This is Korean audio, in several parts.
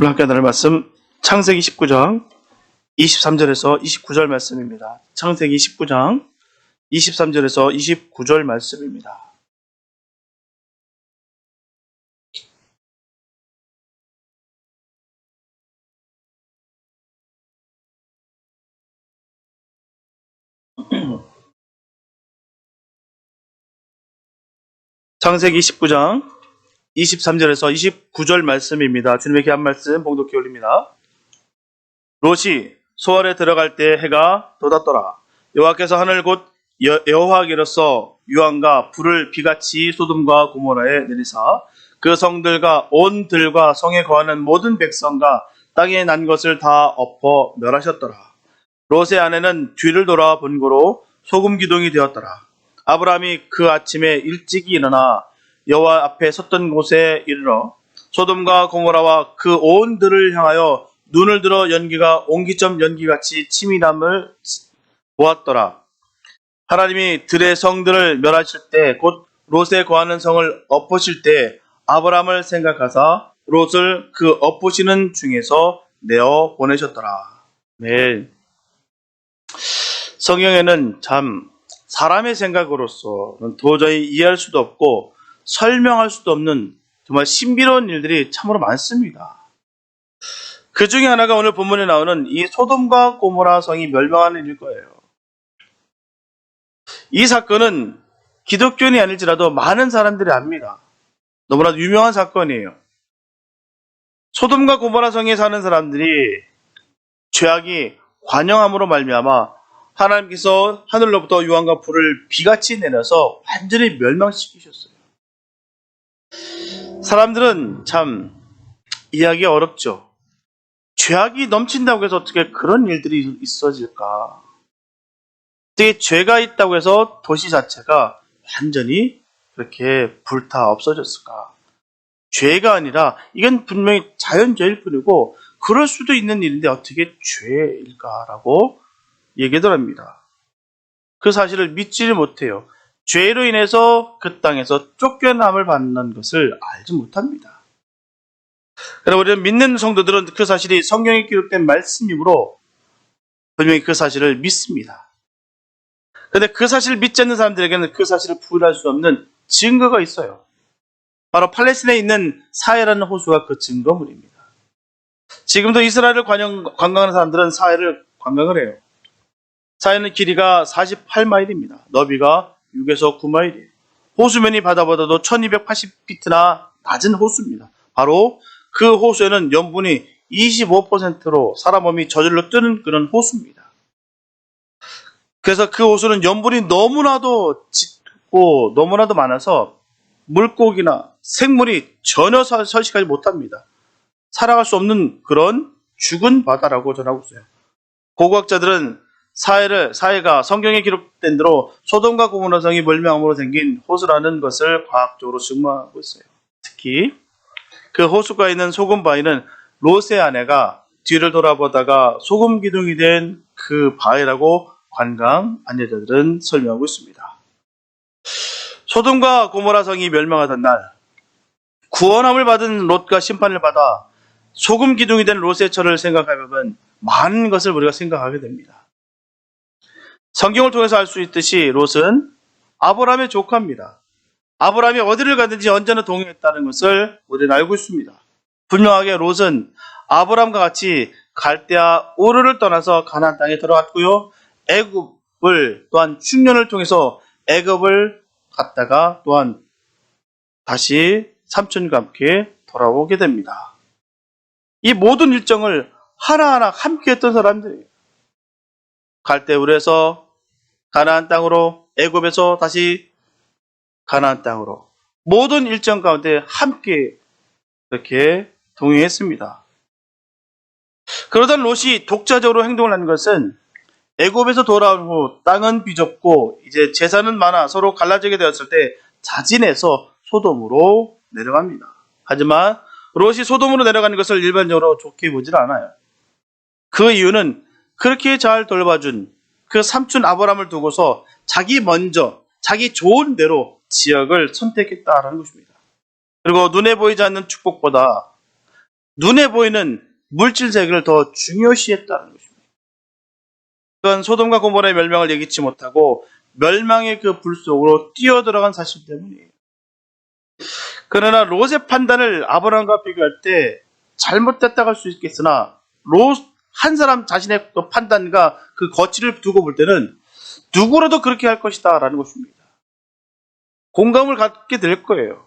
오늘 함께 나눌 말씀 창세기 19장 23절에서 29절 말씀입니다. 창세기 19장 23절에서 29절 말씀입니다. 창세기 19장 23절에서 29절 말씀입니다. 주님의 귀한 말씀 봉독해 올립니다. 롯이 소알에 들어갈 때 해가 돋았더라. 여호와께서 하늘 곧 여호와께로서 유황과 불을 비같이 소돔과 고모라에 내리사 그 성들과 온 들과 성에 거하는 모든 백성과 땅에 난 것을 다 엎어 멸하셨더라. 롯의 아내는 뒤를 돌아 본 고로 소금 기둥이 되었더라. 아브라함이 그 아침에 일찍이 일어나 여호와 앞에 섰던 곳에 이르러 소돔과 고모라와 그 온 들을 향하여 눈을 들어 연기가 옹기점 연기같이 치밀함을 보았더라. 하나님이 들의 성들을 멸하실 때 곧 롯에 거하는 성을 엎으실 때 아브라함을 생각하사 롯을 그 엎으시는 중에서 내어 보내셨더라. 네. 성경에는 참 사람의 생각으로서는 도저히 이해할 수도 없고 설명할 수도 없는 정말 신비로운 일들이 참으로 많습니다. 그 중에 하나가 오늘 본문에 나오는 이 소돔과 고모라 성이 멸망하는 일일 거예요. 이 사건은 기독교인이 아닐지라도 많은 사람들이 압니다. 너무나 유명한 사건이에요. 소돔과 고모라 성에 사는 사람들이 죄악이 관영함으로 말미암아 하나님께서 하늘로부터 유황과 불을 비같이 내려서 완전히 멸망시키셨어요. 사람들은 참 이해하기 어렵죠. 죄악이 넘친다고 해서 어떻게 그런 일들이 있어질까? 어떻게 죄가 있다고 해서 도시 자체가 완전히 그렇게 불타 없어졌을까? 죄가 아니라 이건 분명히 자연죄일 뿐이고 그럴 수도 있는 일인데 어떻게 죄일까라고 얘기들 합니다. 그 사실을 믿지를 못해요. 죄로 인해서 그 땅에서 쫓겨남을 받는 것을 알지 못합니다. 그러나 우리는 믿는 성도들은 그 사실이 성경에 기록된 말씀이므로 분명히 그 사실을 믿습니다. 그런데 그 사실을 믿지 않는 사람들에게는 그 사실을 부인할 수 없는 증거가 있어요. 바로 팔레스타인에 있는 사해라는 호수가 그 증거물입니다. 지금도 이스라엘을 관광하는 사람들은 사해를 관광을 해요. 사해는 길이가 48마일입니다. 너비가 6에서 9마일이에요. 호수면이 바다보다도 1280피트나 낮은 호수입니다. 바로 그 호수에는 염분이 25%로 사람 몸이 저절로 뜨는 그런 호수입니다. 그래서 그 호수는 염분이 너무나도 짙고 너무나도 많아서 물고기나 생물이 전혀 서식하지 못합니다. 살아갈 수 없는 그런 죽은 바다라고 전하고 있어요. 고고학자들은 사해가 성경에 기록된 대로 소돔과 고모라 성이 멸망함으로 생긴 호수라는 것을 과학적으로 증명하고 있어요. 특히 그 호수가 있는 소금 바위는 롯의 아내가 뒤를 돌아보다가 소금 기둥이 된 그 바위라고 관광 안내자들은 설명하고 있습니다. 소돔과 고모라 성이 멸망하던 날 구원함을 받은 롯과 심판을 받아 소금 기둥이 된 롯의 처를 생각하면 많은 것을 우리가 생각하게 됩니다. 성경을 통해서 알 수 있듯이 롯은 아브라함의 조카입니다. 아브라함이 어디를 가든지 언제나 동행했다는 것을 우리는 알고 있습니다. 분명하게 롯은 아브라함과 같이 갈대아 우르를 떠나서 가나안 땅에 들어갔고요. 애굽을 또한 충년을 통해서 애굽을 갔다가 또한 다시 삼촌과 함께 돌아오게 됩니다. 이 모든 일정을 하나하나 함께 했던 사람들이에요. 갈대우르에서 가나안 땅으로, 애굽에서 다시 가나안 땅으로 모든 일정 가운데 함께 이렇게 동행했습니다. 그러던 롯이 독자적으로 행동을 한 것은 애굽에서 돌아온 후 땅은 비좁고 이제 재산은 많아 서로 갈라지게 되었을 때 자진해서 소돔으로 내려갑니다. 하지만 롯이 소돔으로 내려가는 것을 일반적으로 좋게 보질 않아요. 그 이유는 그렇게 잘 돌봐준 그 삼촌 아브라함을 두고서 자기 먼저 자기 좋은 대로 지역을 선택했다라는 것입니다. 그리고 눈에 보이지 않는 축복보다 눈에 보이는 물질 세계를 더 중요시했다는 것입니다. 그건 소돔과 고모라의 멸망을 예기치 못하고 멸망의 그 불 속으로 뛰어들어간 사실 때문이에요. 그러나 롯의 판단을 아브라함과 비교할 때 잘못됐다고 할 수 있겠으나 롯 한 사람 자신의 그 판단과 그 거취를 두고 볼 때는 누구라도 그렇게 할 것이다 라는 것입니다. 공감을 갖게 될 거예요.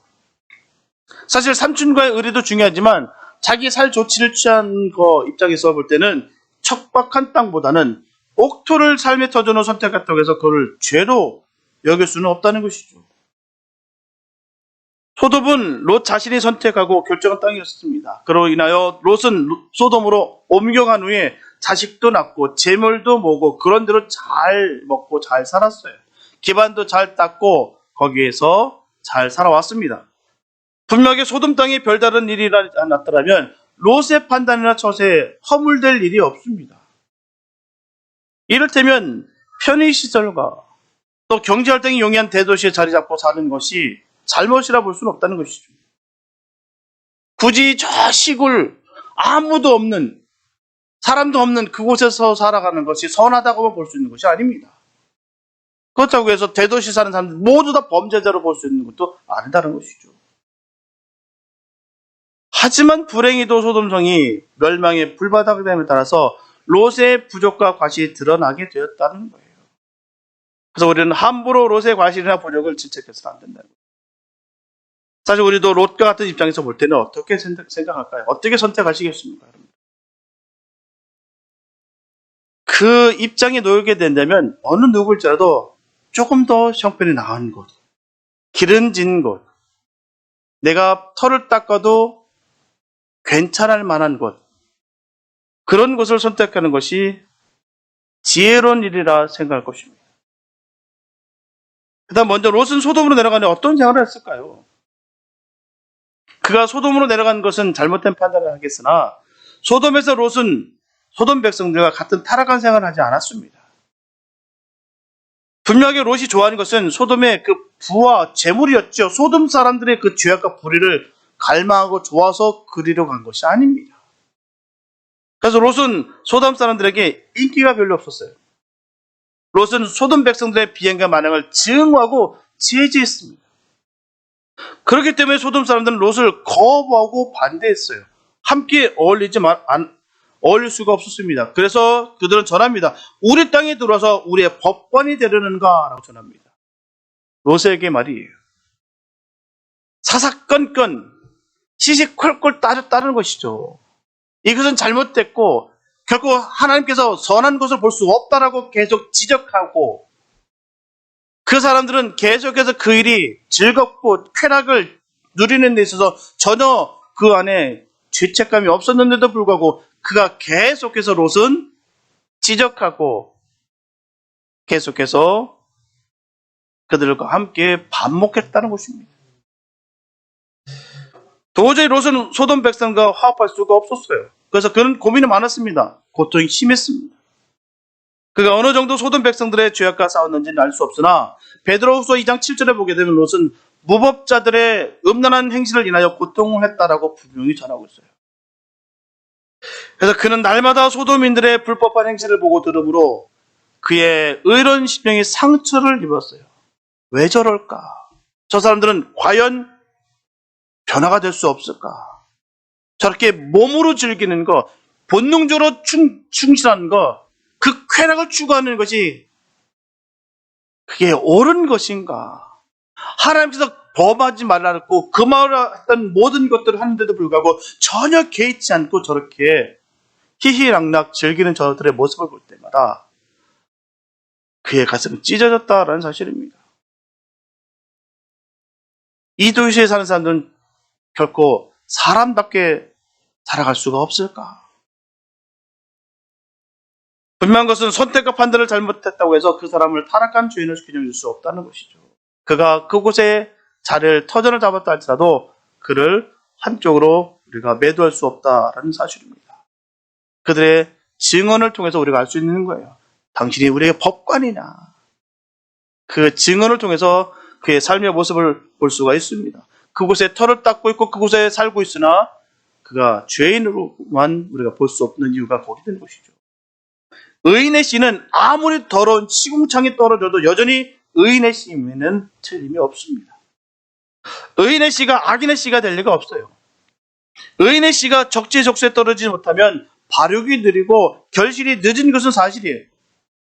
사실 삼촌과의 의리도 중요하지만 자기 살 조치를 취한 거 입장에서 볼 때는 척박한 땅보다는 옥토를 삶의 터전으로 선택했다고 해서 그걸 죄로 여길 수는 없다는 것이죠. 소돔은 롯 자신이 선택하고 결정한 땅이었습니다. 그로 인하여 롯은 소돔으로 옮겨간 후에 자식도 낳고 재물도 모으고 그런 대로 잘 먹고 잘 살았어요. 기반도 잘 닦고 거기에서 잘 살아왔습니다. 분명히 소돔 땅에 별다른 일이 났더라면 롯의 판단이나 처세에 허물될 일이 없습니다. 이를테면 편의시설과 또 경제활동이 용이한 대도시에 자리 잡고 사는 것이 잘못이라 볼 수는 없다는 것이죠. 굳이 저 시골 아무도 없는 사람도 없는 그곳에서 살아가는 것이 선하다고만 볼 수 있는 것이 아닙니다. 그렇다고 해서 대도시 사는 사람들 모두 다 범죄자로 볼 수 있는 것도 아니다는 것이죠. 하지만 불행히도 소돔성이 멸망의 불바다가 됨에 따라서 롯의 부족과 과실이 드러나게 되었다는 거예요. 그래서 우리는 함부로 롯의 과실이나 부족을 질책해서는 안 된다는 거예요. 사실 우리도 롯과 같은 입장에서 볼 때는 어떻게 생각할까요? 어떻게 선택하시겠습니까? 그 입장에 놓이게 된다면 어느 누구일지라도 조금 더 형편이 나은 곳, 기름진 곳, 내가 털을 닦아도 괜찮을 만한 곳, 그런 곳을 선택하는 것이 지혜로운 일이라 생각할 것입니다. 그 다음 먼저 롯은 소돔으로 내려가는데 어떤 생활을 했을까요? 그가 소돔으로 내려간 것은 잘못된 판단을 하겠으나 소돔에서 롯은 소돔 백성들과 같은 타락한 생활을 하지 않았습니다. 분명히 롯이 좋아하는 것은 소돔의 그 부와 재물이었죠. 소돔 사람들의 그 죄악과 불의를 갈망하고 좋아서 그리로 간 것이 아닙니다. 그래서 롯은 소돔 사람들에게 인기가 별로 없었어요. 롯은 소돔 백성들의 비행과 만행을 증오하고 제지했습니다. 그렇기 때문에 소돔 사람들은 롯을 거부하고 반대했어요. 함께 어울릴 수가 없었습니다. 그래서 그들은 전합니다. 우리 땅에 들어와서 우리의 법관이 되려는가? 라고 전합니다. 롯에게 말이에요. 사사건건 시시콜콜 따르는 것이죠. 이것은 잘못됐고 결코 하나님께서 선한 것을 볼 수 없다라고 계속 지적하고 그 사람들은 계속해서 그 일이 즐겁고 쾌락을 누리는 데 있어서 전혀 그 안에 죄책감이 없었는데도 불구하고 그가 계속해서 롯은 지적하고 계속해서 그들과 함께 반목했다는 것입니다. 도저히 롯은 소돔 백성과 화합할 수가 없었어요. 그래서 그는 고민이 많았습니다. 고통이 심했습니다. 그가 어느 정도 소돔 백성들의 죄악과 싸웠는지는 알 수 없으나 베드로후서 2장 7절에 보게 되면 롯은 무법자들의 음란한 행실을 인하여 고통을 했다라고 분명히 전하고 있어요. 그래서 그는 날마다 소돔인들의 불법한 행실을 보고 들으므로 그의 의로운 심령이 상처를 입었어요. 왜 저럴까? 저 사람들은 과연 변화가 될 수 없을까? 저렇게 몸으로 즐기는 것, 본능적으로 충실한 것, 그 쾌락을 추구하는 것이 그게 옳은 것인가? 하나님께서 범하지 말라고 그 말을 했던 모든 것들을 하는데도 불구하고 전혀 개의치 않고 저렇게 희희락락 즐기는 저들의 모습을 볼 때마다 그의 가슴은 찢어졌다라는 사실입니다. 이 도시에 사는 사람들은 결코 사람답게 살아갈 수가 없을까? 분명한 것은 선택과 판단을 잘못했다고 해서 그 사람을 타락한 죄인을 규정할 수 없다는 것이죠. 그가 그곳에 자리를 터전을 잡았다 할지라도 그를 한쪽으로 우리가 매도할 수 없다라는 사실입니다. 그들의 증언을 통해서 우리가 알 수 있는 거예요. 당신이 우리의 법관이냐? 그 증언을 통해서 그의 삶의 모습을 볼 수가 있습니다. 그곳에 털을 닦고 있고 그곳에 살고 있으나 그가 죄인으로만 우리가 볼 수 없는 이유가 거기 되는 것이죠. 의인의 씨는 아무리 더러운 시궁창이 떨어져도 여전히 의인의 씨에는 틀림이 없습니다. 의인의 씨가 악인의 씨가 될 리가 없어요. 의인의 씨가 적재적소에 떨어지지 못하면 발육이 느리고 결실이 늦은 것은 사실이에요.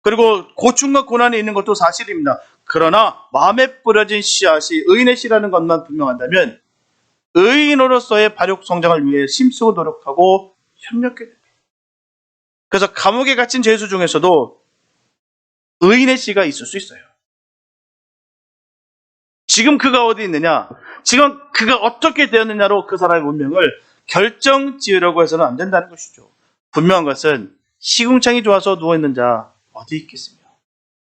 그리고 고충과 고난이 있는 것도 사실입니다. 그러나 마음에 뿌려진 씨앗이 의인의 씨라는 것만 분명한다면 의인으로서의 발육 성장을 위해 힘쓰고 노력하고 협력해야 됩니다. 그래서 감옥에 갇힌 죄수 중에서도 의인의 씨가 있을 수 있어요. 지금 그가 어디 있느냐, 지금 그가 어떻게 되었느냐로 그 사람의 운명을 결정 지으려고 해서는 안 된다는 것이죠. 분명한 것은 시궁창이 좋아서 누워있는 자 어디 있겠으며,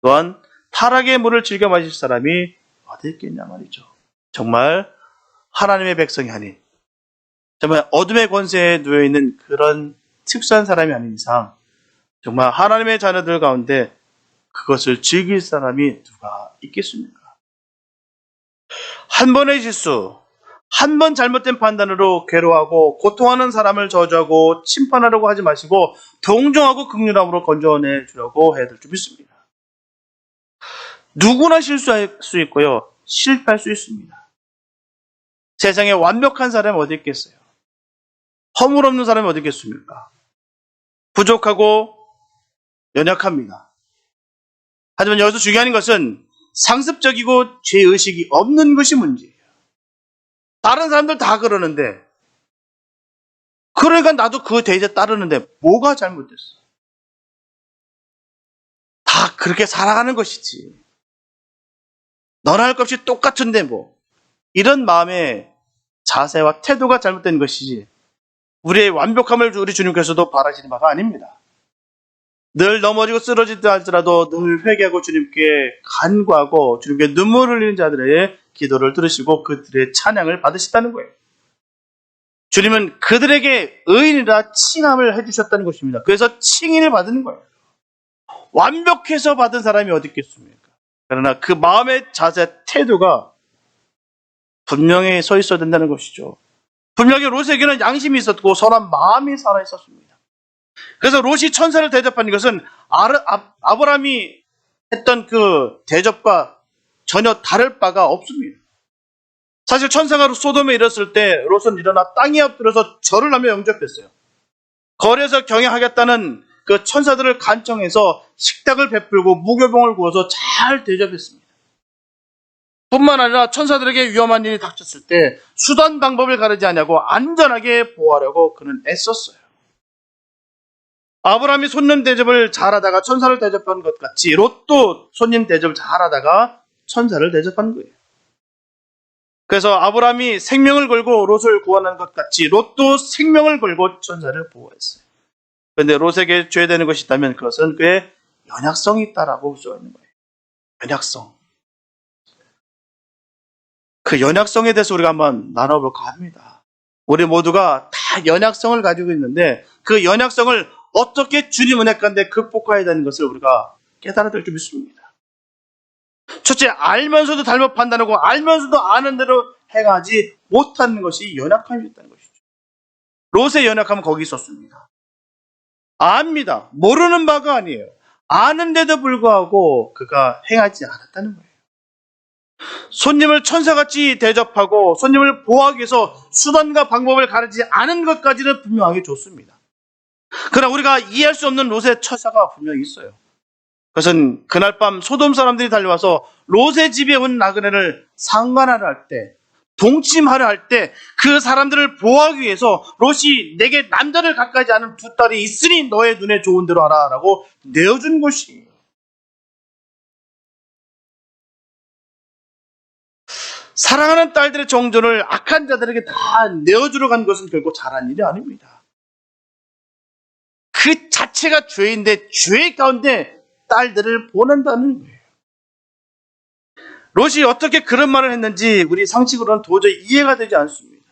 또한 타락의 물을 즐겨 마실 사람이 어디 있겠냐 말이죠. 정말 하나님의 백성이 아닌, 정말 어둠의 권세에 누워있는 그런 특수한 사람이 아닌 이상 정말 하나님의 자녀들 가운데 그것을 즐길 사람이 누가 있겠습니까? 한 번의 실수, 한 번 잘못된 판단으로 괴로워하고 고통하는 사람을 저주하고 심판하려고 하지 마시고 동정하고 긍휼함으로 건져내 주려고 해야 될 줄 믿습니다. 누구나 실수할 수 있고요, 실패할 수 있습니다. 세상에 완벽한 사람이 어디 있겠어요? 허물 없는 사람이 어디 있겠습니까? 부족하고 연약합니다. 하지만 여기서 중요한 것은 상습적이고 죄의식이 없는 것이 문제예요. 다른 사람들 다 그러는데, 그러니까 나도 그 대의에 따르는데 뭐가 잘못됐어? 다 그렇게 살아가는 것이지. 너나 할 것 없이 똑같은데 뭐. 이런 마음의 자세와 태도가 잘못된 것이지, 우리의 완벽함을 우리 주님께서도 바라시는 바가 아닙니다. 늘 넘어지고 쓰러지다 할지라도 늘 회개하고 주님께 간구하고 주님께 눈물을 흘리는 자들의 기도를 들으시고 그들의 찬양을 받으시다는 거예요. 주님은 그들에게 의인이라 칭함을 해주셨다는 것입니다. 그래서 칭의를 받는 거예요. 완벽해서 받은 사람이 어디 있겠습니까? 그러나 그 마음의 자세, 태도가 분명히 서 있어야 된다는 것이죠. 분명히 롯에게는 양심이 있었고 선한 마음이 살아 있었습니다. 그래서 롯이 천사를 대접한 것은 아브라함이 했던 그 대접과 전혀 다를 바가 없습니다. 사실 천사가 소돔에 이르렀을 때 롯은 일어나 땅에 엎드려서 절을 하며 영접했어요. 거리에서 경영하겠다는 그 천사들을 간청해서 식탁을 베풀고 무교병을 구워서 잘 대접했습니다. 뿐만 아니라 천사들에게 위험한 일이 닥쳤을 때 수단 방법을 가르지 않냐고 안전하게 보호하려고 그는 애썼어요. 아브라함이 손님 대접을 잘하다가 천사를 대접한 것 같이 롯도 손님 대접을 잘하다가 천사를 대접한 거예요. 그래서 아브라함이 생명을 걸고 롯을 구원한 것 같이 롯도 생명을 걸고 천사를 보호했어요. 그런데 롯에게 죄되는 것이 있다면 그것은 그의 연약성이 있다라고 볼 수가 있는 거예요. 연약성. 그 연약성에 대해서 우리가 한번 나눠볼까 합니다. 우리 모두가 다 연약성을 가지고 있는데 그 연약성을 어떻게 주님 은혜 가운데 극복해야 되는 것을 우리가 깨달아야 될 줄 믿습니다. 첫째, 알면서도 잘못 판단하고 알면서도 아는 대로 행하지 못하는 것이 연약함이었다는 것이죠. 롯의 연약함은 거기 있었습니다. 압니다. 모르는 바가 아니에요. 아는데도 불구하고 그가 행하지 않았다는 거예요. 손님을 천사같이 대접하고 손님을 보호하기 위해서 수단과 방법을 가르치지 않은 것까지는 분명하게 좋습니다. 그러나 우리가 이해할 수 없는 롯의 처사가 분명히 있어요. 그것은 그날 밤 소돔 사람들이 달려와서 롯의 집에 온 나그네를 상관하려 할 때, 동침하려 할 때 그 사람들을 보호하기 위해서 롯이 내게 남자를 갖가지 않은 두 딸이 있으니 너의 눈에 좋은 대로 하라 라고 내어준 것이에요. 사랑하는 딸들의 정존을 악한 자들에게 다 내어주러 간 것은 결코 잘한 일이 아닙니다. 그 자체가 죄인데 죄 가운데 딸들을 보낸다는 거예요. 롯이 어떻게 그런 말을 했는지 우리 상식으로는 도저히 이해가 되지 않습니다.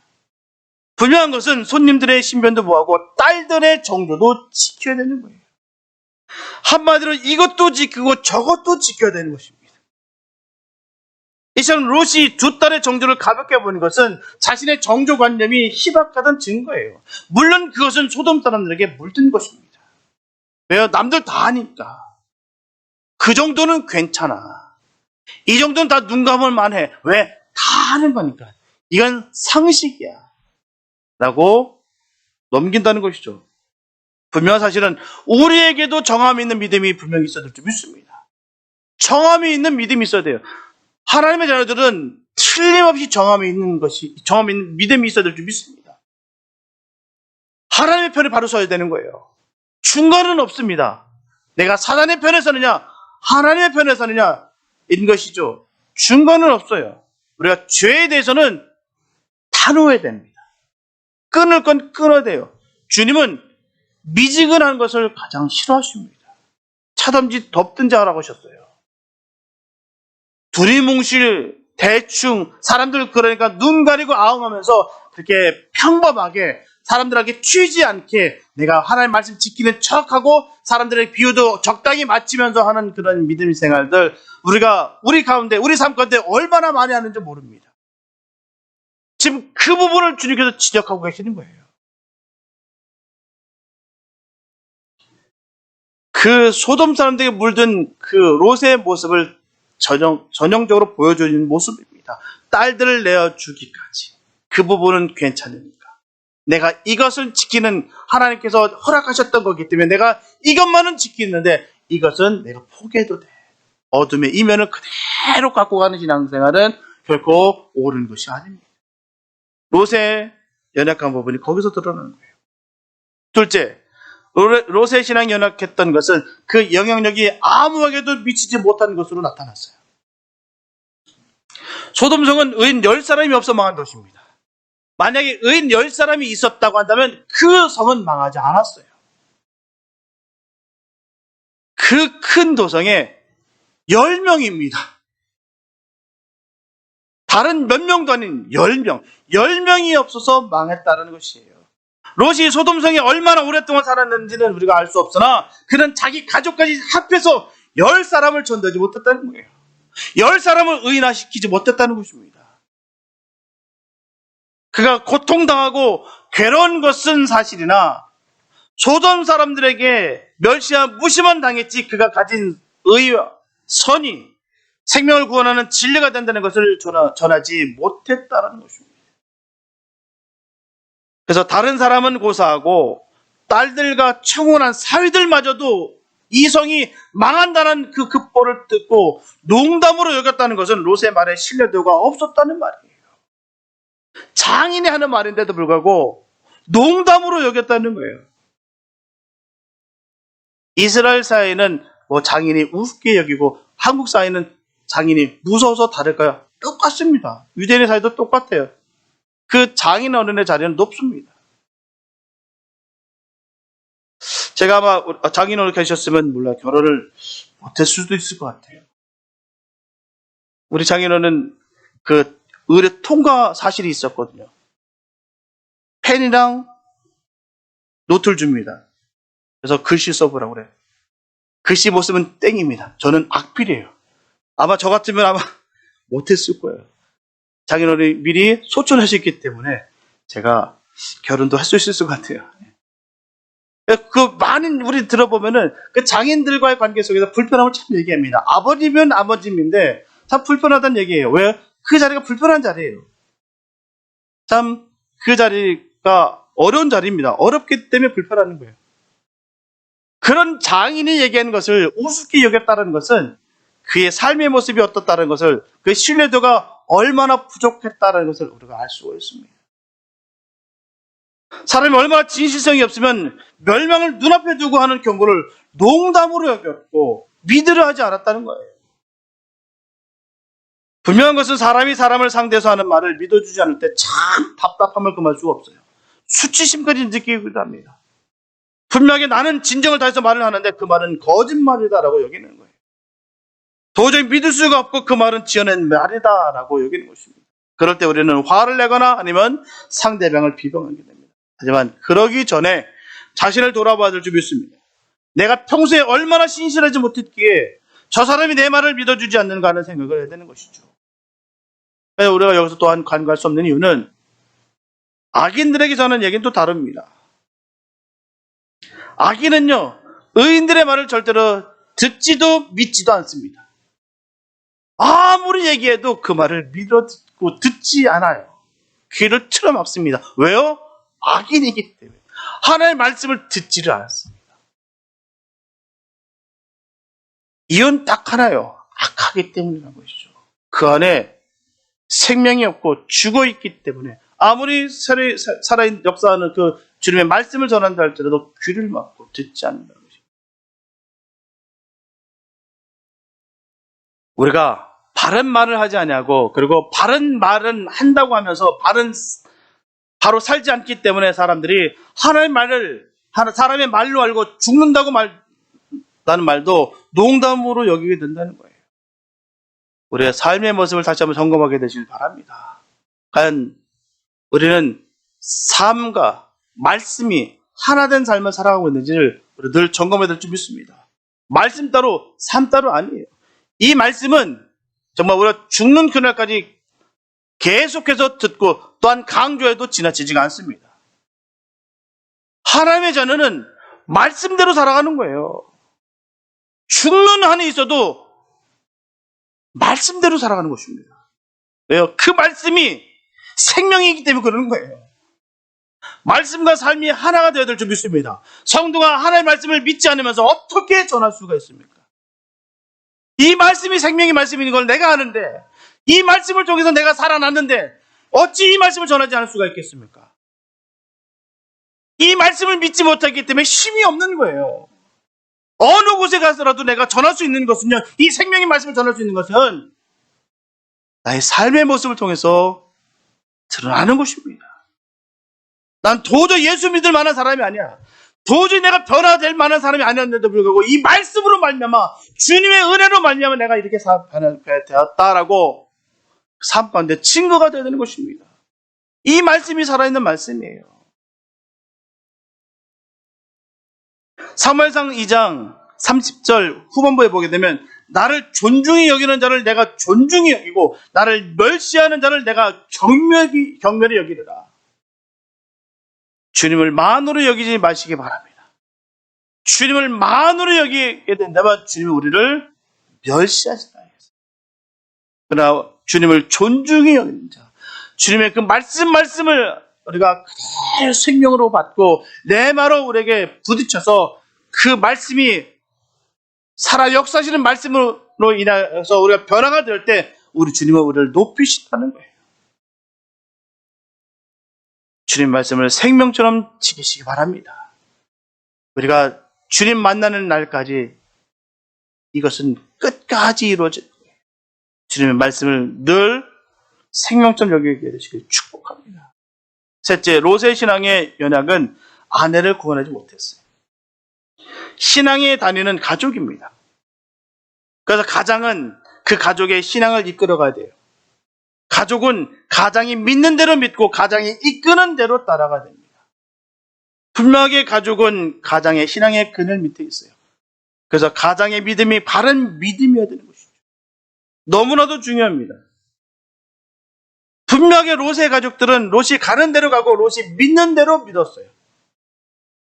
분명한 것은 손님들의 신변도 보호하고 딸들의 정조도 지켜야 되는 거예요. 한마디로 이것도 지키고 저것도 지켜야 되는 것입니다. 이처럼 롯이 두 딸의 정조를 가볍게 보는 것은 자신의 정조관념이 희박하다는 증거예요. 물론 그것은 소돔 사람들에게 물든 것입니다. 왜요? 남들 다 하니까. 그 정도는 괜찮아. 이 정도는 다 눈 감을 만해. 왜? 다 하는 거니까. 이건 상식이야. 라고 넘긴다는 것이죠. 분명한 사실은 우리에게도 정함이 있는 믿음이 분명히 있어야 될 줄 믿습니다. 정함이 있는 믿음이 있어야 돼요. 하나님의 자녀들은 틀림없이 정함이 있는 믿음이 있어야 될 줄 믿습니다. 하나님의 편에 바로 서야 되는 거예요. 중간은 없습니다. 내가 사단의 편에 서느냐, 하나님의 편에 서느냐, 인 것이죠. 중간은 없어요. 우리가 죄에 대해서는 단호해야 됩니다. 끊을 건 끊어야 돼요. 주님은 미지근한 것을 가장 싫어하십니다. 차든지 덥든지 하라고 하셨어요. 두리뭉실, 대충, 사람들 그러니까 눈 가리고 아웅하면서 그렇게 평범하게 사람들에게 튀지 않게 내가 하나님 말씀 지키는 척하고 사람들의 비유도 적당히 맞추면서 하는 그런 믿음의 생활들 우리가 우리 가운데, 우리 삶 가운데 얼마나 많이 하는지 모릅니다. 지금 그 부분을 주님께서 지적하고 계시는 거예요. 그 소돔 사람들에게 물든 그 롯의 모습을 전형적으로 보여주는 모습입니다. 딸들을 내어주기까지. 그 부분은 괜찮으니까. 내가 이것을 지키는 하나님께서 허락하셨던 거기 때문에 내가 이것만은 지키는데 이것은 내가 포기해도 돼. 어둠의 이면을 그대로 갖고 가는 신앙생활은 결코 옳은 것이 아닙니다. 롯의 연약한 부분이 거기서 드러나는 거예요. 둘째, 롯의 신앙이 연약했던 것은 그 영향력이 아무에게도 미치지 못한 것으로 나타났어요. 소돔성은 의인 10사람이 없어 망한 도시입니다. 만약에 의인 10사람이 있었다고 한다면 그 성은 망하지 않았어요. 그 큰 도성에 10명입니다. 다른 몇 명도 아닌 10명. 10명이 없어서 망했다는 것이에요. 롯이 소돔성에 얼마나 오랫동안 살았는지는 우리가 알 수 없으나 그는 자기 가족까지 합해서 10사람을 전도하지 못했다는 거예요. 10사람을 의인화시키지 못했다는 것입니다. 그가 고통당하고 괴로운 것은 사실이나 소돔 사람들에게 멸시와 무시만 당했지 그가 가진 의와 선이 생명을 구원하는 진리가 된다는 것을 전하지 못했다는 것입니다. 그래서 다른 사람은 고사하고 딸들과 청혼한 사위들마저도 이 성이 망한다는 그 급보를 듣고 농담으로 여겼다는 것은 롯의 말에 신뢰도가 없었다는 말이에요. 장인이 하는 말인데도 불구하고 농담으로 여겼다는 거예요. 이스라엘 사회는 뭐 장인이 우습게 여기고 한국 사회는 장인이 무서워서 다를까요? 똑같습니다. 유대인의 사회도 똑같아요. 그 장인 어른의 자리는 높습니다. 제가 아마 장인 어른 계셨으면 몰라 결혼을 못했을 수도 있을 것 같아요. 우리 장인 어른은 그 의뢰 통과 사실이 있었거든요. 펜이랑 노트를 줍니다. 그래서 글씨 써보라고 그래요. 글씨 못 쓰면 땡입니다. 저는 악필이에요. 아마 저 같으면 아마 못했을 거예요. 장인어른이 미리 소천하셨기 때문에 제가 결혼도 할 수 있을 것 같아요. 그 많은 우리 들어보면은 그 장인들과의 관계 속에서 불편함을 참 얘기합니다. 아버지면 아버지인데 참 불편하다는 얘기예요. 왜? 그 자리가 불편한 자리예요. 참 그 자리가 어려운 자리입니다. 어렵기 때문에 불편한 거예요. 그런 장인이 얘기하는 것을 우습게 여겼다는 것은 그의 삶의 모습이 어떻다는 것을 그 신뢰도가 얼마나 부족했다는 것을 우리가 알 수가 있습니다. 사람이 얼마나 진실성이 없으면 멸망을 눈앞에 두고 하는 경고를 농담으로 여겼고 믿으려 하지 않았다는 거예요. 분명한 것은 사람이 사람을 상대해서 하는 말을 믿어주지 않을 때 참 답답함을 금할 수가 없어요. 수치심까지 느끼기도 합니다. 분명하게 나는 진정을 다해서 말을 하는데 그 말은 거짓말이다라고 여기는 거예요. 도저히 믿을 수가 없고 그 말은 지어낸 말이다라고 여기는 것입니다. 그럴 때 우리는 화를 내거나 아니면 상대방을 비방하게 됩니다. 하지만 그러기 전에 자신을 돌아봐야 될 줄 믿습니다. 내가 평소에 얼마나 신실하지 못했기에 저 사람이 내 말을 믿어주지 않는가 하는 생각을 해야 되는 것이죠. 우리가 여기서 또한 간과할 수 없는 이유는 악인들에게 전하는 얘기는 또 다릅니다. 악인은요, 의인들의 말을 절대로 듣지도 믿지도 않습니다. 아무리 얘기해도 그 말을 믿어 듣고 듣지 않아요. 귀를 틀어막습니다. 왜요? 악인이기 때문에. 하나님의 말씀을 듣지를 않았습니다. 이유는 딱 하나요. 악하기 때문이라는 것이죠. 그 안에 생명이 없고 죽어있기 때문에 아무리 살아있는 역사하는 그 주님의 말씀을 전한다 할지라도 귀를 막고 듣지 않는다는 것입니다. 우리가 바른 말을 하지 아니하고 그리고 바른 말은 한다고 하면서 바로 살지 않기 때문에 사람들이 사람의 말로 알고 죽는다고 말하는 말도 농담으로 여기게 된다는 거예요. 우리의 삶의 모습을 다시 한번 점검하게 되시길 바랍니다. 과연 우리는 삶과 말씀이 하나된 삶을 살아가고 있는지를 늘 점검해야 될 줄 믿습니다. 말씀 따로 삶 따로 아니에요. 이 말씀은 정말 우리가 죽는 그날까지 계속해서 듣고 또한 강조해도 지나치지가 않습니다. 하나님의 자녀는 말씀대로 살아가는 거예요. 죽는 한이 있어도 말씀대로 살아가는 것입니다. 왜요? 그 말씀이 생명이기 때문에 그러는 거예요. 말씀과 삶이 하나가 되어야 될 줄 믿습니다. 성도가 하나님의 말씀을 믿지 않으면서 어떻게 전할 수가 있습니까? 이 말씀이 생명의 말씀인 걸 내가 아는데, 이 말씀을 통해서 내가 살아났는데 어찌 이 말씀을 전하지 않을 수가 있겠습니까? 이 말씀을 믿지 못하기 때문에 힘이 없는 거예요. 어느 곳에 가서라도 내가 전할 수 있는 것은요, 이 생명의 말씀을 전할 수 있는 것은 나의 삶의 모습을 통해서 드러나는 것입니다. 난 도저히 예수 믿을 만한 사람이 아니야. 도저히 내가 변화될 만한 사람이 아니었는데도 불구하고 이 말씀으로 말미암아 주님의 은혜로 말미암아 내가 이렇게 변화되었다라고 삶 가운데 증거가 되어야 되는 것입니다. 이 말씀이 살아있는 말씀이에요. 사무엘상 2장 30절 후반부에 보게 되면 나를 존중히 여기는 자를 내가 존중히 여기고 나를 멸시하는 자를 내가 경멸히 여기리라. 주님을 만으로 여기지 마시기 바랍니다. 주님을 만으로 여기게 된다면 주님은 우리를 멸시하시다. 그러나 주님을 존중히 여기는 자, 주님의 그 말씀을 우리가 그대로 생명으로 받고 내 말로 우리에게 부딪혀서 그 말씀이 살아 역사하시는 말씀으로 인해서 우리가 변화가 될 때 우리 주님은 우리를 높이신다는 거예요. 주님 말씀을 생명처럼 지키시기 바랍니다. 우리가 주님 만나는 날까지 이것은 끝까지 이루어질 거예요. 주님의 말씀을 늘 생명처럼 여기게 되시길 축복합니다. 셋째, 롯의 신앙의 연약은 아내를 구원하지 못했어요. 신앙의 단위는 가족입니다. 그래서 가장은 그 가족의 신앙을 이끌어가야 돼요. 가족은 가장이 믿는 대로 믿고 가장이 이끄는 대로 따라가야 됩니다. 분명하게 가족은 가장의 신앙의 그늘 밑에 있어요. 그래서 가장의 믿음이 바른 믿음이어야 되는 것이죠. 너무나도 중요합니다. 분명하게 롯의 가족들은 롯이 가는 대로 가고 롯이 믿는 대로 믿었어요.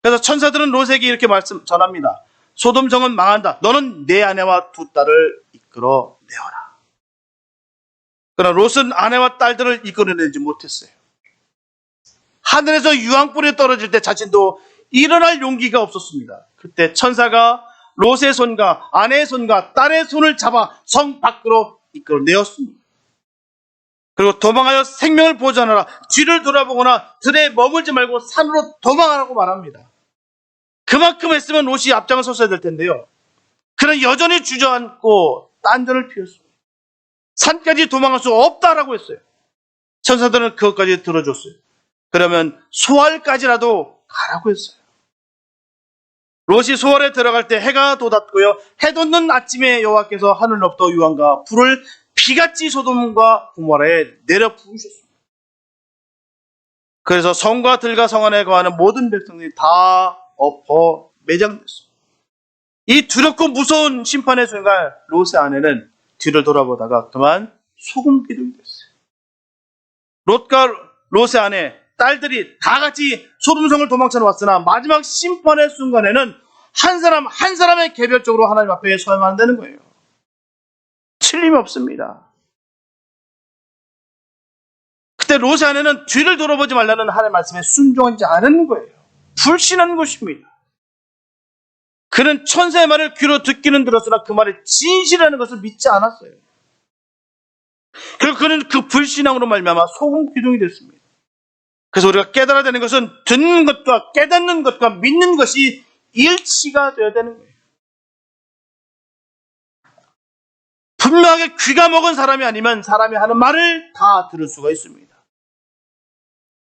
그래서 천사들은 롯에게 이렇게 전합니다. 소돔 성은 망한다. 너는 내 아내와 두 딸을 이끌어 내어라. 그러나 롯은 아내와 딸들을 이끌어내지 못했어요. 하늘에서 유황불이 떨어질 때 자신도 일어날 용기가 없었습니다. 그때 천사가 롯의 손과 아내의 손과 딸의 손을 잡아 성 밖으로 이끌어내었습니다. 그리고 도망하여 생명을 보존하라. 뒤를 돌아보거나 들에 머물지 말고 산으로 도망하라고 말합니다. 그만큼 했으면 롯이 앞장을 섰어야 될 텐데요. 그는 여전히 주저앉고 딴전을 피웠습니다. 산까지 도망갈 수 없다라고 했어요. 천사들은 그것까지 들어줬어요. 그러면 소알까지라도 가라고 했어요. 롯이 소알에 들어갈 때 해가 돋았고요. 해 돋는 아침에 여호와께서 하늘로부터 유황과 불을 비같이 소돔과 고모라에 내려 부으셨습니다. 그래서 성과 들과 성 안에 거하는 모든 백성들이 다 엎어 매장됐습니다. 이 두렵고 무서운 심판의 순간 롯의 아내는 뒤를 돌아보다가 그만 소금 기둥이 됐어요. 롯과 롯의 아내, 딸들이 다 같이 소돔성을 도망쳐 왔으나 마지막 심판의 순간에는 한 사람 한 사람의 개별적으로 하나님 앞에 서야만 되는 거예요. 틀림이 없습니다. 그때 롯의 아내는 뒤를 돌아보지 말라는 하나님의 말씀에 순종하지 않은 거예요. 불신한 것입니다. 그는 천사의 말을 귀로 듣기는 들었으나 그 말이 진실이라는 것을 믿지 않았어요. 그리고 그는 그 불신앙으로 말미암아 소금 기둥이 됐습니다. 그래서 우리가 깨달아야 되는 것은 듣는 것과 깨닫는 것과 믿는 것이 일치가 되어야 되는 거예요. 분명하게 귀가 먹은 사람이 아니면 사람이 하는 말을 다 들을 수가 있습니다.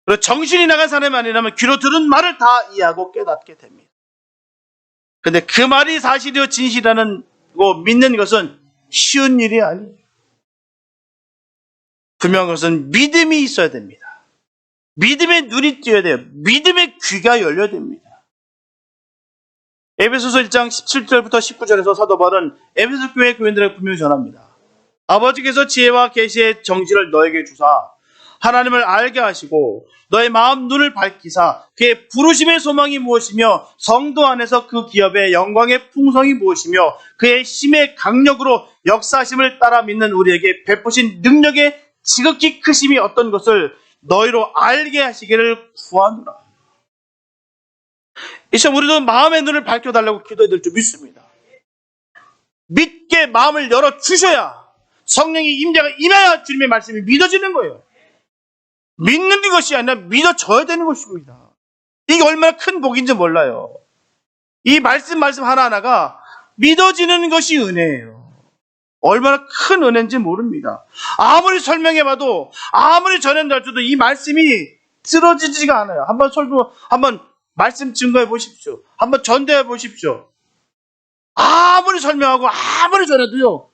그리고 정신이 나간 사람이 아니라면 귀로 들은 말을 다 이해하고 깨닫게 됩니다. 그런데 그 말이 사실이요 진실이라는 거 믿는 것은 쉬운 일이 아니에요. 분명한 것은 믿음이 있어야 됩니다. 믿음의 눈이 띄어야 돼요. 믿음의 귀가 열려야 됩니다. 에베소서 1장 17절부터 19절에서 사도 바울은 에베소 교회 교인들에게 분명히 전합니다. 아버지께서 지혜와 계시의 정신을 너에게 주사 하나님을 알게 하시고 너의 마음 눈을 밝히사 그의 부르심의 소망이 무엇이며 성도 안에서 그 기업의 영광의 풍성이 무엇이며 그의 힘의 강력으로 역사하심을 따라 믿는 우리에게 베푸신 능력의 지극히 크심이 어떤 것을 너희로 알게 하시기를 구하노라. 이 시간 우리도 마음의 눈을 밝혀달라고 기도해야 될 줄 믿습니다. 믿게 마음을 열어주셔야 성령의 임재가 임해야 주님의 말씀이 믿어지는 거예요. 믿는 것이 아니라 믿어져야 되는 것입니다. 이게 얼마나 큰 복인지 몰라요. 이 말씀 하나하나가 믿어지는 것이 은혜예요. 얼마나 큰 은혜인지 모릅니다. 아무리 설명해봐도 아무리 전해달줘도 이 말씀이 들어지지가 않아요. 한번 말씀 증거해 보십시오. 한번 전대해 보십시오. 아무리 설명하고 아무리 전해도요.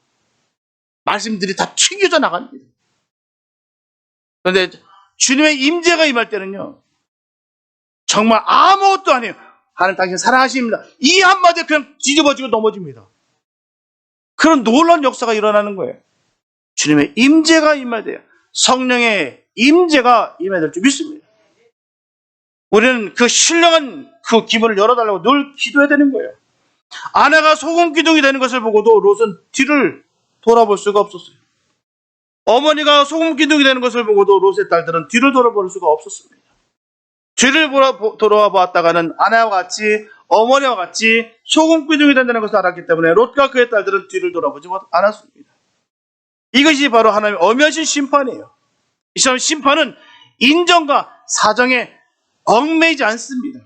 말씀들이 다 튕겨져 나갑니다. 그런데 주님의 임재가 임할 때는요. 정말 아무것도 아니에요. 하나님 당신 사랑하십니다. 이 한마디에 그냥 뒤집어지고 넘어집니다. 그런 놀라운 역사가 일어나는 거예요. 주님의 임재가 임해야 돼요. 성령의 임재가 임해야 될 줄 믿습니다. 우리는 그 신령한 그 기분을 열어달라고 늘 기도해야 되는 거예요. 아내가 소금 기둥이 되는 것을 보고도 롯은 뒤를 돌아볼 수가 없었어요. 어머니가 소금 기둥이 되는 것을 보고도 롯의 딸들은 뒤를 돌아볼 수가 없었습니다. 뒤를 돌아보았다가는 아내와 같이 어머니와 같이 소금 기둥이 된다는 것을 알았기 때문에 롯과 그의 딸들은 뒤를 돌아보지 않았습니다. 이것이 바로 하나님의 엄연신 심판이에요. 이 시간 심판은 인정과 사정에 얽매이지 않습니다.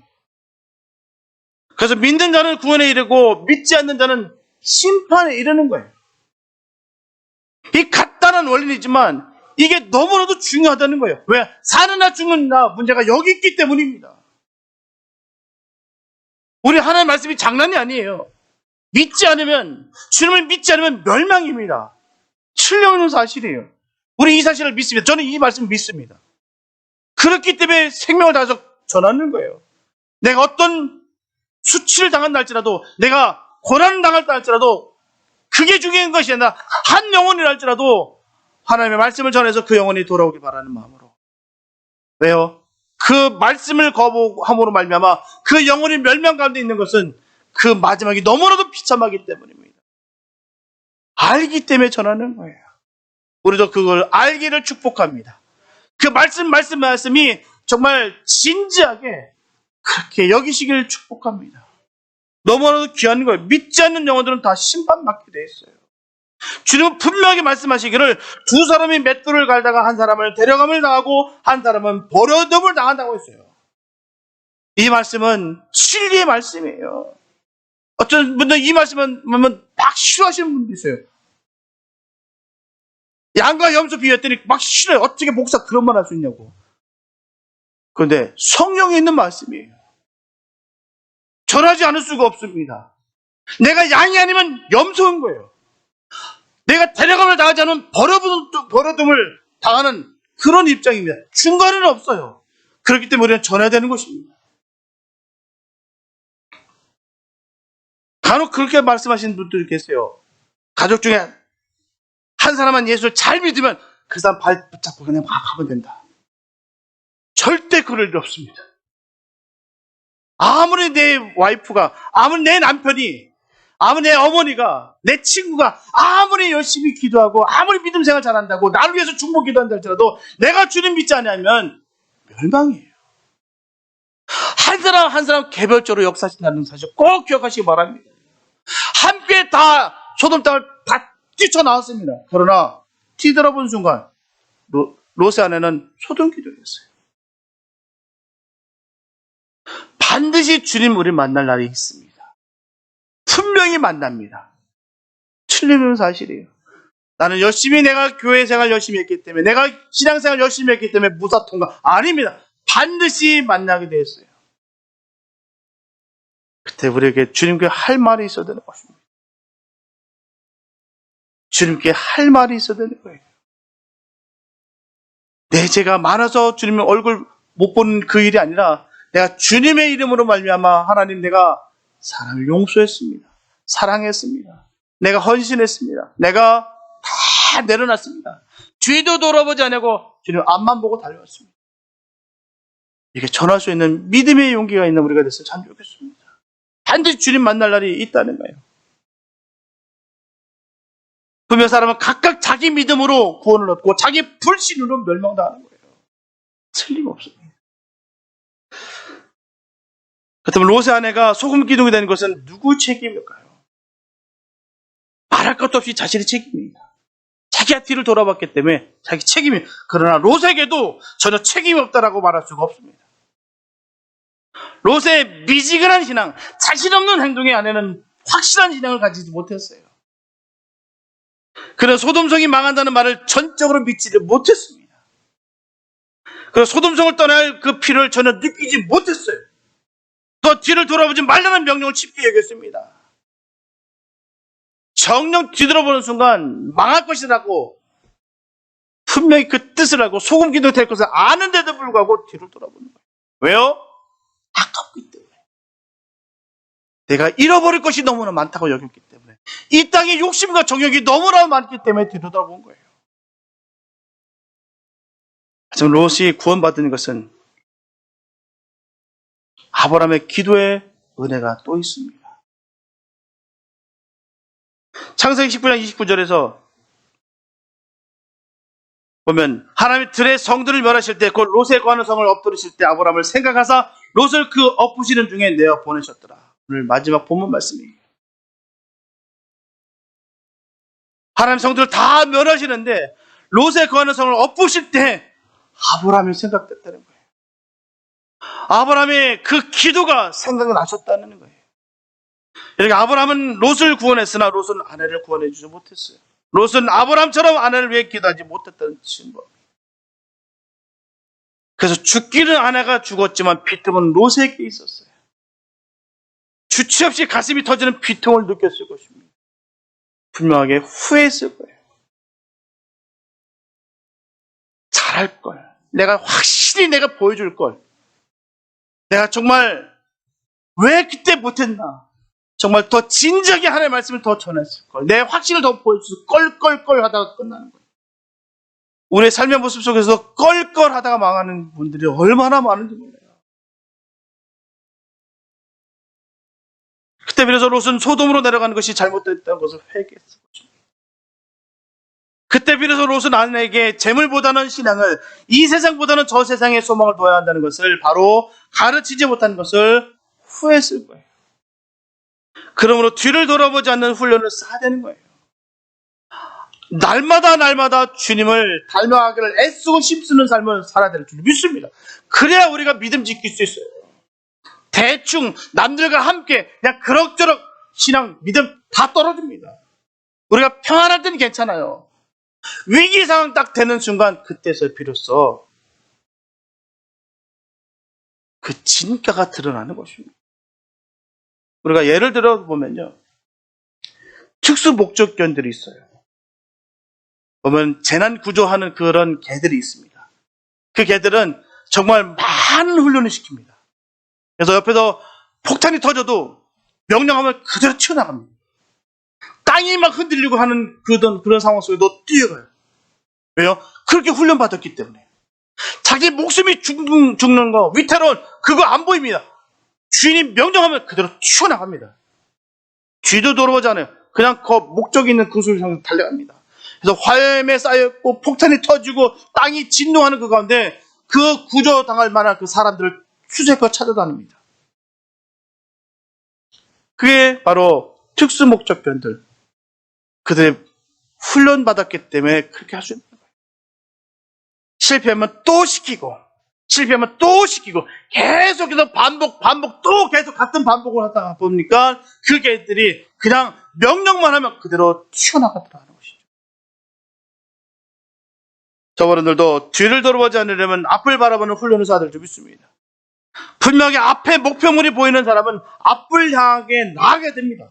그래서 믿는 자는 구원에 이르고 믿지 않는 자는 심판에 이르는 거예요. 이 간단한 원리이지만 이게 너무나도 중요하다는 거예요. 왜? 사느나 죽느나 문제가 여기 있기 때문입니다. 우리 하나님의 말씀이 장난이 아니에요. 믿지 않으면, 주님을 믿지 않으면 멸망입니다. 틀림없는 사실이에요. 우리 이 사실을 믿습니다. 저는 이 말씀을 믿습니다. 그렇기 때문에 생명을 다해서 전하는 거예요. 내가 어떤 수치를 당한다 할지라도, 내가 고난을 당할다 할지라도 그게 중요한 것이 아니라 한 영혼이라 할지라도 하나님의 말씀을 전해서 그 영혼이 돌아오길 바라는 마음으로. 왜요? 그 말씀을 거부함으로 말미암아 그 영혼이 멸망 가운데 있는 것은 그 마지막이 너무나도 비참하기 때문입니다. 알기 때문에 전하는 거예요. 우리도 그걸 알기를 축복합니다. 그 말씀이 정말 진지하게 그렇게 여기시기를 축복합니다. 너무나도 귀한 거예요. 믿지 않는 영혼들은 다 심판받게 돼 있어요. 주님은 분명하게 말씀하시기를 두 사람이 맷돌을 갈다가 한 사람을 데려감을 당하고 한 사람은 버려둠을 당한다고 했어요. 이 말씀은 진리의 말씀이에요. 어떤 분들 이 말씀은 막 싫어하시는 분도 있어요. 양과 염소 비유했더니 막 싫어요. 어떻게 목사 그런 말 할 수 있냐고. 그런데 성령에 있는 말씀이에요. 전하지 않을 수가 없습니다. 내가 양이 아니면 염소인 거예요. 내가 데려감을 당하지 않으면 버려둠을 당하는 그런 입장입니다. 중간은 없어요. 그렇기 때문에 우리는 전해야 되는 것입니다. 간혹 그렇게 말씀하시는 분들이 계세요. 가족 중에 한 사람만 예수를 잘 믿으면 그 사람 발 붙잡고 그냥 막 하면 된다. 절대 그럴 일 없습니다. 아무리 내 와이프가, 아무리 내 남편이, 아무리 내 어머니가, 내 친구가 아무리 열심히 기도하고 아무리 믿음 생활 잘한다고 나를 위해서 중보 기도한다 할지라도 내가 주님 믿지 않으면 멸망이에요. 한 사람 한 사람 개별적으로 역사하신다는 사실 꼭 기억하시기 바랍니다. 함께 다 소돔 땅을 다 뛰쳐나왔습니다. 그러나 뒤돌아본 순간 롯의 아내는 소돔 기도였어요. 반드시 주님 우리 만날 날이 있습니다. 분명히 만납니다. 틀리는 사실이에요. 나는 열심히 내가 교회 생활 열심히 했기 때문에, 내가 신앙생활 열심히 했기 때문에 무사 통과. 아닙니다. 반드시 만나게 되었어요. 그때 우리에게 주님께 할 말이 있어야 되는 것입니다. 주님께 할 말이 있어야 되는 거예요. 내 죄가 많아서 주님의 얼굴 못 보는 그 일이 아니라 내가 주님의 이름으로 말미암아 하나님 내가 사람을 용서했습니다. 사랑했습니다. 내가 헌신했습니다. 내가 다 내려놨습니다. 뒤도 돌아보지 않고 주님 앞만 보고 달려왔습니다. 이게 전할 수 있는 믿음의 용기가 있는 우리가 됐으면 참 좋겠습니다. 반드시 주님 만날 날이 있다는 거예요. 분명 사람은 각각 자기 믿음으로 구원을 얻고 자기 불신으로 멸망당하는 거예요. 틀림없습니다. 그렇다면 롯의 아내가 소금 기둥이 된 것은 누구 책임일까요? 말할 것도 없이 자신의 책임입니다. 자기가 뒤를 돌아봤기 때문에 자기 책임이. 그러나 롯에게도 전혀 책임이 없다라고 말할 수가 없습니다. 롯의 미지근한 신앙, 자신 없는 행동의 아내는 확실한 신앙을 가지지 못했어요. 그는 소돔성이 망한다는 말을 전적으로 믿지를 못했습니다. 그리고 소돔성을 떠날 그 필요를 전혀 느끼지 못했어요. 더 뒤를 돌아보지 말라는 명령을 쉽게 여겼습니다. 정녕 뒤돌아보는 순간 망할 것이라고 분명히 그 뜻을 알고 소금 기둥이 될 것을 아는데도 불구하고 뒤를 돌아보는 거예요. 왜요? 아깝기 때문에. 내가 잃어버릴 것이 너무나 많다고 여겼기 때문에. 이 땅에 욕심과 정욕이 너무나 많기 때문에 뒤로 돌아본 거예요. 하지만 롯이 구원받은 것은 아브라함의 기도의 은혜가 또 있습니다. 창세기 19장 29절에서 보면 하나님이 들의 성들을 멸하실 때 곧 롯에 거하는 성을 엎드리실 때 아브라함을 생각하사 롯을 그 엎으시는 중에 내어 보내셨더라. 오늘 마지막 본문 말씀이에요. 하나님 성들을 다 멸하시는데 롯에 거하는 성을 엎으실 때 아브라함이 생각됐다는 거예요. 아브라함의 그 기도가 생각나셨다는 거예요. 이렇게 아브라함은 롯을 구원했으나 롯은 아내를 구원해 주지 못했어요. 롯은 아브라함처럼 아내를 위해 기도하지 못했다는 증거. 그래서 죽기는 아내가 죽었지만 비통은 롯에게 있었어요. 주치 없이 가슴이 터지는 비통을 느꼈을 것입니다. 분명하게 후회했을 거예요. 잘할 걸. 내가 확실히 내가 보여줄 걸. 내가 정말 왜 그때 못했나. 정말 더 진지하게 하나님의 말씀을 더 전했을 걸. 내 확신을 더 보여줘서 껄껄껄 하다가 끝나는 거예요. 우리의 삶의 모습 속에서 껄껄 하다가 망하는 분들이 얼마나 많은지 몰라요. 그때 비로소 롯은 소돔으로 내려가는 것이 잘못됐다는 것을 회개했을 것입니다. 그때 비로소 롯은 아내에게 재물보다는 신앙을, 이 세상보다는 저 세상에 소망을 둬야 한다는 것을 바로 가르치지 못한 것을 후회했을 거예요. 그러므로 뒤를 돌아보지 않는 훈련을 쌓아야 되는 거예요. 날마다 주님을 닮아가기를 애쓰고 힘쓰는 삶을 살아야 될 줄 믿습니다. 그래야 우리가 믿음 지킬 수 있어요. 대충 남들과 함께 그냥 그럭저럭 신앙, 믿음 다 떨어집니다. 우리가 평안할 때는 괜찮아요. 위기 상황 딱 되는 순간 그때서 비로소 그 진가가 드러나는 것입니다. 우리가 예를 들어 보면요. 특수 목적견들이 있어요. 보면 재난 구조하는 그런 개들이 있습니다. 그 개들은 정말 많은 훈련을 시킵니다. 그래서 옆에서 폭탄이 터져도 명령하면 그대로 튀어나갑니다. 땅이 막 흔들리고 하는 그런 상황 속에도 뛰어가요. 왜요? 그렇게 훈련받았기 때문에. 자기 목숨이 죽는 거, 위태로운 그거 안 보입니다. 주인이 명령하면 그대로 튀어나갑니다. 뒤도 돌아보지 않아요. 그냥 그 목적 있는 그 곳을 향해 달려갑니다. 그래서 화염에 쌓여있고 폭탄이 터지고 땅이 진동하는 그 가운데 그 구조당할 만한 그 사람들을 수색하고 찾아다닙니다. 그게 바로 특수목적견들. 그들이 훈련받았기 때문에 그렇게 할 수 있는 거예요. 실패하면 또 시키고, 실패하면 또 시키고, 계속해서 반복, 또 계속 같은 반복을 하다 보니까 그 개들이 그냥 명령만 하면 그대로 튀어나가더라는 것이죠. 저분들도 뒤를 돌아보지 않으려면 앞을 바라보는 훈련을 써야 될 줄 믿습니다. 분명히 앞에 목표물이 보이는 사람은 앞을 향하게 나가게 됩니다.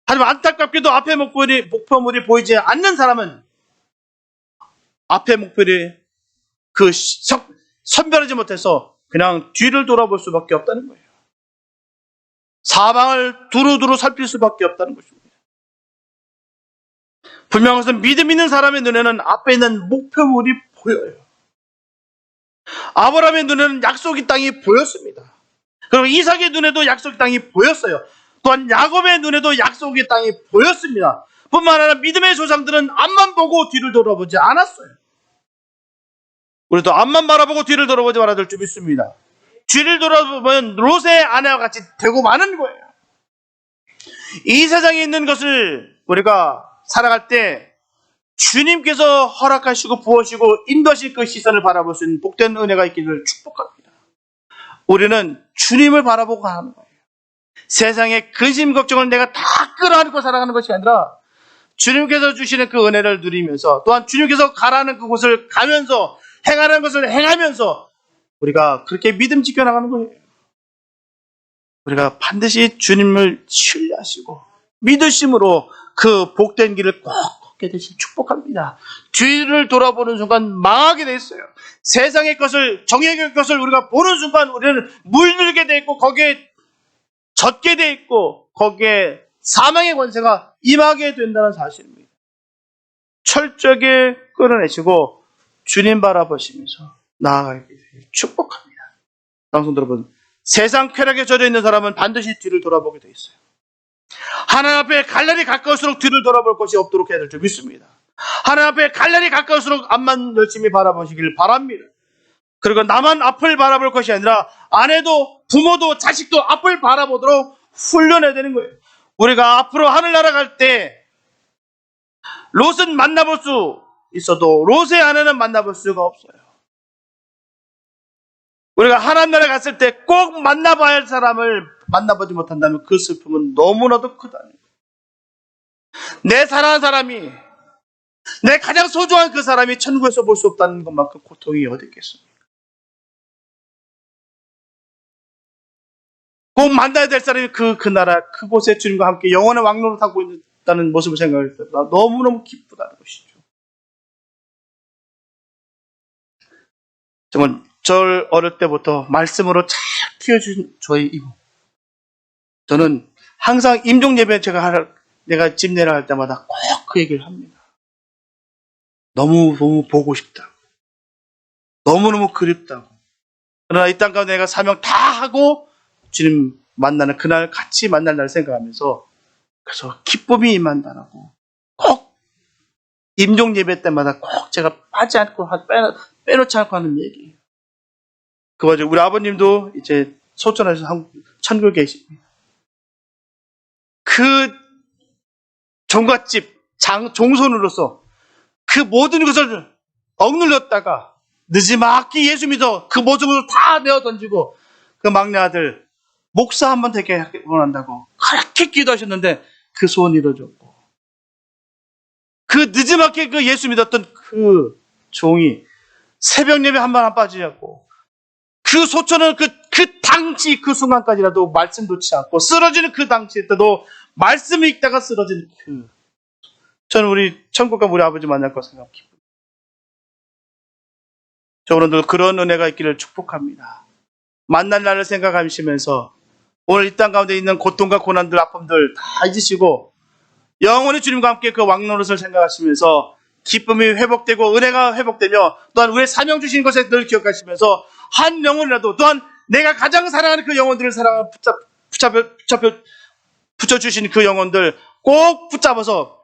하지만 안타깝게도 앞에 목표물이 보이지 않는 사람은 앞에 목표를 선별하지 못해서 그냥 뒤를 돌아볼 수밖에 없다는 거예요. 사방을 두루두루 살필 수밖에 없다는 것입니다. 분명한 것은 믿음 있는 사람의 눈에는 앞에 있는 목표물이 보여요. 아브라함의 눈에는 약속의 땅이 보였습니다. 그리고 이삭의 눈에도 약속의 땅이 보였어요. 또한 야곱의 눈에도 약속의 땅이 보였습니다. 뿐만 아니라 믿음의 조상들은 앞만 보고 뒤를 돌아보지 않았어요. 우리도 앞만 바라보고 뒤를 돌아보지 말아야 될 줄 믿습니다. 뒤를 돌아보면 롯의 아내와 같이 되고 마는 거예요. 이 세상에 있는 것을 우리가 살아갈 때 주님께서 허락하시고 부어시고 인도하실 그 시선을 바라볼 수 있는 복된 은혜가 있기를 축복합니다. 우리는 주님을 바라보고 하는 거예요. 세상의 근심 걱정을 내가 다 끌어안고 살아가는 것이 아니라 주님께서 주시는 그 은혜를 누리면서 또한 주님께서 가라는 그곳을 가면서 행하라는 것을 행하면서 우리가 그렇게 믿음 지켜나가는 거예요. 우리가 반드시 주님을 신뢰하시고 믿으심으로 그 복된 길을 꼭 걷게 되시길 축복합니다. 뒤를 돌아보는 순간 망하게 돼 있어요. 세상의 것을, 정욕의 것을 우리가 보는 순간 우리는 물들게 돼 있고 거기에 젖게 돼 있고 거기에 사망의 권세가 임하게 된다는 사실입니다. 철저하게 끌어내시고 주님 바라보시면서 나아가게 되길 축복합니다. 방송 여러분, 세상 쾌락에 젖어 있는 사람은 반드시 뒤를 돌아보게 돼 있어요. 하나님 앞에 갈 날이 가까울수록 뒤를 돌아볼 것이 없도록 해야 될 줄 믿습니다. 하나님 앞에 갈 날이 가까울수록 앞만 열심히 바라보시길 바랍니다. 그리고 나만 앞을 바라볼 것이 아니라 아내도 부모도 자식도 앞을 바라보도록 훈련해야 되는 거예요. 우리가 앞으로 하늘나라 갈 때 롯은 만나볼 수 있어도 롯의 아내는 만나볼 수가 없어요. 우리가 하나님나라 갔을 때 꼭 만나봐야 할 사람을 만나보지 못한다면 그 슬픔은 너무나도 크다는 거예요. 내 사랑하는 사람이, 내 가장 소중한 그 사람이 천국에서 볼 수 없다는 것만큼 고통이 어디 있겠습니까? 꼭 만나야 될 사람이 그 나라, 그곳에 주님과 함께 영원의 왕로를 타고 있다는 모습을 생각할 때 너무너무 기쁘다는 것이죠. 정말 절 어릴 때부터 말씀으로 잘 키워준 저희 이모. 저는 항상 임종 예배 내가 집 내려갈 때마다 꼭 그 얘기를 합니다. 너무너무 보고 싶다. 너무너무 그립다고. 그러나 이 땅 가운데 내가 사명 다 하고 주님 만나는 그날 같이 만날 날 생각하면서 그래서 기쁨이 임한다라고 꼭 임종 예배 때마다 꼭 제가 빠지 않고 빼놓지 않고 하는 얘기예요. 그 와중에 우리 아버님도 이제 소천에서 천국에 계십니다. 그 종갓집 종손으로서 그 모든 것을 억눌렸다가 늦지막히 예수 믿어 그 모든 것을 다 내어 던지고 그 막내 아들 목사 한번 되게 원한다고 그렇게 기도하셨는데 그 소원이 이루어졌고 그 늦지막히 그 예수 믿었던 그 종이 새벽 예배 한 번 안 빠지냐고 그 소천은 그 당시 그 순간까지라도 말씀 놓지 않고 쓰러지는 그 당시에 때도 말씀을 읽다가 쓰러진 저는 우리 천국 가면 우리 아버지 만날 거 생각합니다. 저분들 그런 은혜가 있기를 축복합니다. 만날 날을 생각하시면서 오늘 이 땅 가운데 있는 고통과 고난들 아픔들 다 잊으시고 영원히 주님과 함께 그 왕노릇을 생각하시면서 기쁨이 회복되고 은혜가 회복되며 또한 우리의 사명 주신 것에 늘 기억하시면서 한 영혼이라도 또한 내가 가장 사랑하는 그 영혼들을 붙여주신 그 영혼들 꼭 붙잡아서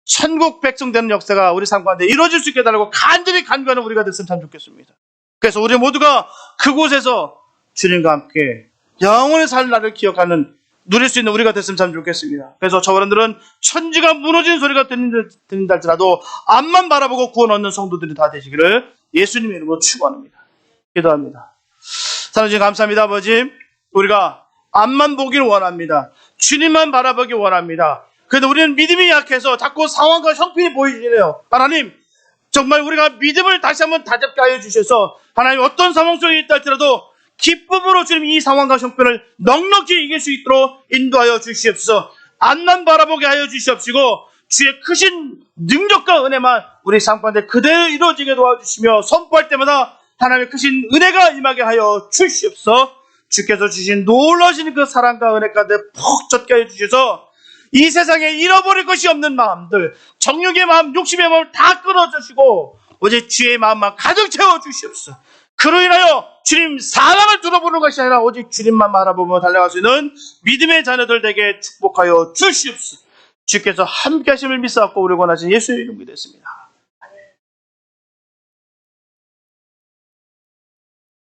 천국 백성 되는 역사가 우리 삶 가운데 이루어질 수 있게 해달라고 간절히 간구하는 우리가 됐으면 참 좋겠습니다. 그래서 우리 모두가 그곳에서 주님과 함께 영원히 살 날을 기억하는 누릴 수 있는 우리가 됐으면 참 좋겠습니다. 그래서 저 어른들은 천지가 무너지는 소리가 들린다 할지라도 앞만 바라보고 구원 얻는 성도들이 다 되시기를 예수님의 이름으로 축원합니다. 기도합니다. 사랑주님 감사합니다. 아버지, 우리가 앞만 보기를 원합니다. 주님만 바라보기 원합니다. 그런데 우리는 믿음이 약해서 자꾸 상황과 형편이 보이시네요. 하나님, 정말 우리가 믿음을 다시 한번 다잡게 하여 주셔서 하나님 어떤 상황 속에 있다 할지라도 기쁨으로 주님 이 상황과 형편을 넉넉히 이길 수 있도록 인도하여 주시옵소서. 앞만 바라보게 하여 주시옵시고 주의 크신 능력과 은혜만 우리 삶 가운데 그대로 이루어지게 도와주시며 선포할 때마다 하나님의 크신 은혜가 임하게 하여 주시옵소서. 주께서 주신 놀라신 그 사랑과 은혜 가운데 푹 젖게 하여 주셔서 이 세상에 잃어버릴 것이 없는 마음들, 정욕의 마음, 욕심의 마음을 다 끊어주시고 오직 주의 마음만 가득 채워 주시옵소서. 그로 인하여 주님 사랑을 들어보는 것이 아니라 오직 주님만 바라보며 달려갈 수 있는 믿음의 자녀들 되게 축복하여 주시옵소서. 주께서 함께 하심을 믿사옵고 우리 원하신 예수의 이름이 됐습니다.